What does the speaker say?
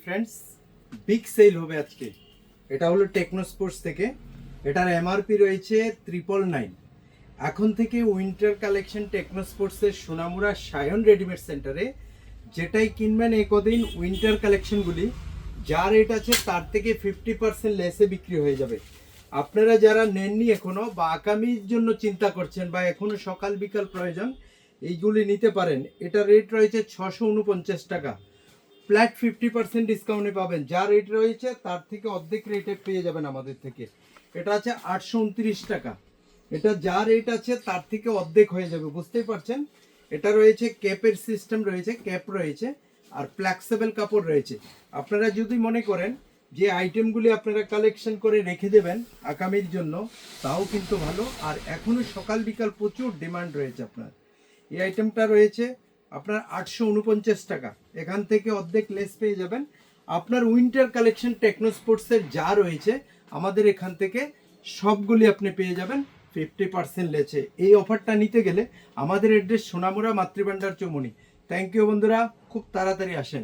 Friends, big sell হবে আজকে। এটা হলো টেকনো স্পোর্টস থেকে। এটার এমআরপি রয়েছে 999। এখন থেকে উইন্টার কালেকশন টেকনো স্পোর্টসের সোনামুড়া সায়ন রেডিমেড সেন্টারে যেটাই কিনবেন এই কদিন উইন্টার কালেকশনগুলি যা রেট আছে তার থেকে 50% লেসে বিক্রি হয়ে যাবে। আপনারা যারা নেননি এখনো বা আগামীর জন্য চিন্তা করছেন বা এখনো সকাল বিকাল প্রয়োজন, এইগুলি নিতে পারেন। এটা রেট রয়েছে 649 টাকা। ফ্ল্যাট 50% ডিসকাউন্টে পাবেন। যা রেট রয়েছে তার থেকে অর্ধেক রেটে পেয়ে যাবেন আমাদের থেকে। এটা আছে 829 টাকা। এটা যা রেট আছে তার থেকে অর্ধেক হয়ে যাবে, বুঝতেই পারছেন। এটা রয়েছে ক্যাপের সিস্টেম রয়েছে, ক্যাপ রয়েছে আর ফ্লেক্সিবল কাপড় রয়েছে। আপনারা যদি মনে করেন যে আইটেমগুলি আপনারা কালেকশন করে রেখে দেবেন আগামীর জন্য, তাও কিন্তু ভালো। আর এখনো সকাল বিকাল প্রচুর ডিমান্ড রয়েছে আপনার। এই আইটেমটা রয়েছে আপনার 849 টাকা। এখান থেকে অর্ধেক লেস পেয়ে যাবেন। আপনার উইন্টার কালেকশন টেকনো স্পোর্টসের যা রয়েছে আমাদের এখান থেকে সবগুলি আপনি পেয়ে যাবেন 50% লেসে। এই অফারটা নিতে গেলে আমাদের address Sonamura Matribhandar Chowmuhani. Thank you বন্ধুরা, খুব তাড়াতাড়ি আসেন।